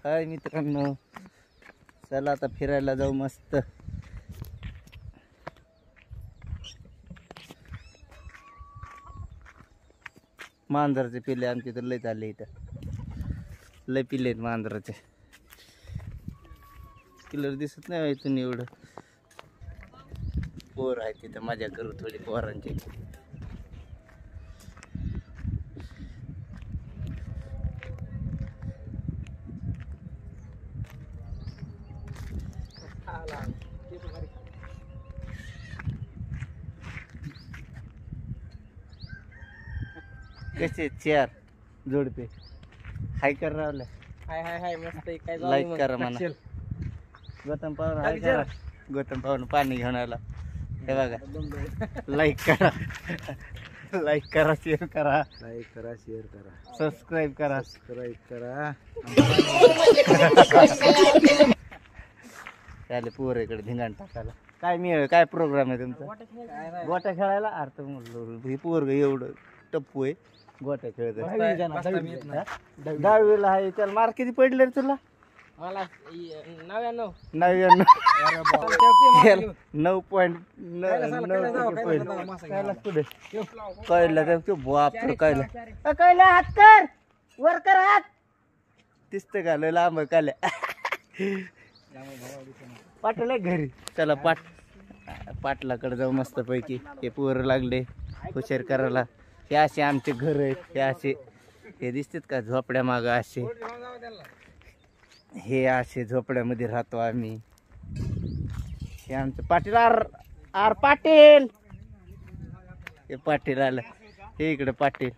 हाय मित्रांनो, चला आता फिरायला जाऊ मस्त. मांजराचे पिल्ले आमच्या इथं लय चालले, इथं लय पिल्ले आहेत मांजराचे. किलर दिसत नाही इथून एवढं. पोर आहे तिथं, मजा करू थोडी पोरांची. कसे चार जोडपे हाय कर रावले. हाय हाय हाय मस्त आहे. काय लाईक करा म्हणा. गौतम पावन हाय करा. गौतम पावन पाणी घेऊन आला हे बघा. लाईक करा, लाईक करा, शेअर करा, लाईक करा, शेअर करा, सबस्क्राईब करा, करा. त्याले पोर इकडे धिंगाण टाकायला. काय मिळ काय प्रोग्राम आहे तुमचा? गोट्या खेळायला. अर्थ म्हणलं हे पोरग एवढं टप्पू आहे, गोट्या खेळत. 10वीला आहे. त्याला मार्क किती पडले रे तुला? मला 99. 9.9 पुढे कळलं ते बाप कळलं. कळलं हात कर वर कर हात. दिसतं का लय लांब काल्या. पाटील आहे घरी. चला पाटलाकडे जाऊ मस्त पैकी. हे पोरं लागले हुशार करायला. हे असे आमचे घर आहेत. हे असे हे दिसतात का झोपड्या माग असे. हे असे झोपड्यामध्ये राहतो आम्ही. हे आमचं पाटील आर पाटील. हे पाटील आलं. हे इकडे पाटील.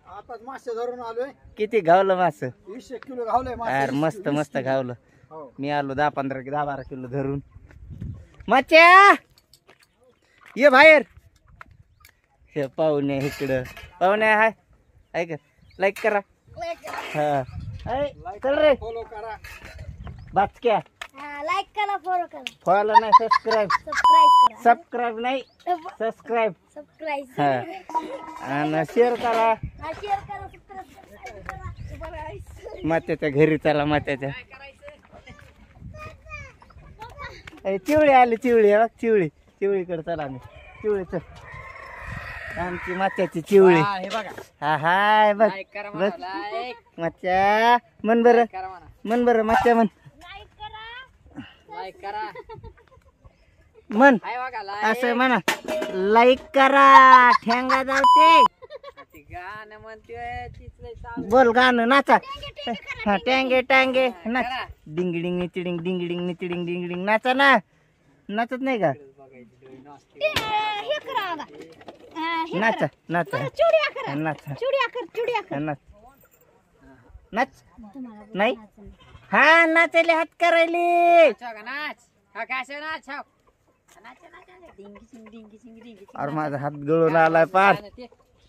मासे धरून आलोय. किती घावलं मास? 20 किलो घावलंय. यार मस्त मस्त घावलं. मी आलो 10-12 किलो धरून. मच्छ्या ये बाहेर. हे पाहुणे इकडं. पाहुणे हाय ऐक लाईक करा. हा चल रे. फॉलो करा. बाचक्या लाईक करा, फॉलो करा, फॉलो नाही सबस्क्राईब. सबस्क्राईब नाही सबस्क्राईब. हा आणि शेअर करा. शेअर करा, सबस्क्राईब करा. मात्याच्या घरी चला. मात्याच्या चिवळी आली. चिवळी बघ चिवळी. चिवळीकडे चला आम्ही. चिवळी चल. आमची मात्याची चिवळी. हे बघा. हा हाय बघ बघ मच्छा. मन बरं मन बरं मच्छा मन. लाईक करा. मन हाय बघा. असं म्हणा. लाईक करा. ठेंगा जाते. गाणं म्हणतोय तिथलं चालू. बोल गाणं नाचा. हा टँगे टांगे नाच. डिंग डिंग निचिडिंग डिंग डिंग निचिडिंग डिंग डिंग नाचा ना. नाचत नाही का? हे करा बघा. नाचा नाचा चुडिया करा. नाचा चुडिया कर, चुडिया कर. नाच नाच नाही. हा नाचायले हात करायले. नाच. हा काय नाच. अरे माझा हात गळून आलाय पार.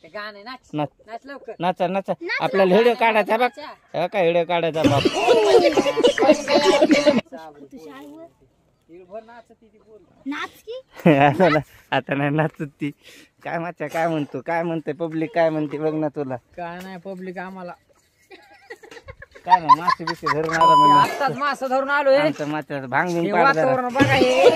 ते गाणं नाच. नाच नाच लवकर. नाचा नाचा. आपल्याला व्हिडिओ काढायचा बघ. काय व्हिडिओ काढायचा बाप. नाच की आता नाही नाचत ती. काय माच्या काय म्हणतो काय म्हणते पब्लिक काय म्हणते बघ ना तुला. काय नाही पब्लिक आम्हाला काय नाही मासे बिसे धरून आला म्हणजे. आताच मासा धरून आलोय. आमचं माथ्याचं भांगून हे पाड जरा. वातावरण बघा. हे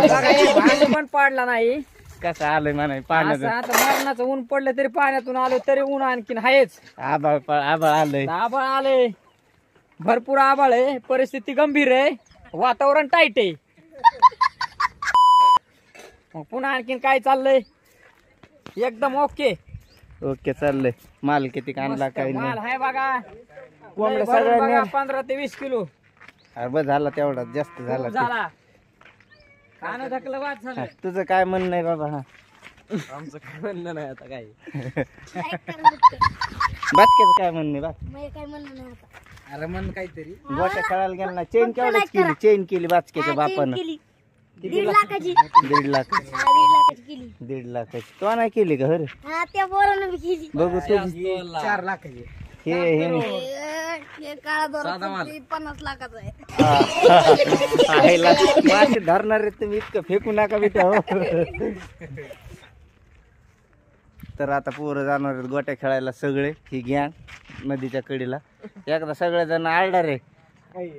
बघा, हे भांग पण पाडला नाही. कसं आलंय म्हणा असं पाण्याचं. आता मरणाचं ऊन पडलं तरी पाण्यातून आलो तरी ऊन आणखीन आहेच. आबाळ आलंय. आबाळ आले. भरपूर आबाळ आहे. परिस्थिती गंभीर आहे. वातावरण टाईट आहे. मग पुन्हा आणखीन काय चाललंय? एकदम ओके. ओके चाललंय. माल किती आणला मस्त काही माल नाही. आहे बघा. कोंबड्या भरून सगळ्या बघा, नेल्या. 15 ते 20 किलो अरे बस झाला तेवढा जास्त झाला ते. झाला. खाणं धकलं वाद झालं. हा, तुझं काय म्हणणं आहे बाबा? हा आमचं काय म्हणणं नाही आता काय. बाचक्याचं काय म्हणणं आहे बा? काय म्हणलं नाही आता. अरे मन काहीतरी. गोट्या खेळायला गेला ना. चेन केवढ्याच केली. चेन केली बाचक्याच्या बापानं. केली. किती 1.5 लाखाची. 1.5 लाख. 1.5 लाखाची केली. 1.5 लाखाची. तो नाही केली का? अरे हा त्या पोरानं बी केली. बघू तू. 4 लाखाची. हे हे काळा दोरा 50 लाखाचा आहे. आईला मासे धरणार आहे तुम्ही. इतकं फेकू नका बेटा हो. तर आता पोरं जाणार आहेत गोट्या खेळायला सगळे. ही गॅंग नदीच्या कडेला. एकदा सगळेजण आळणार आहे. काही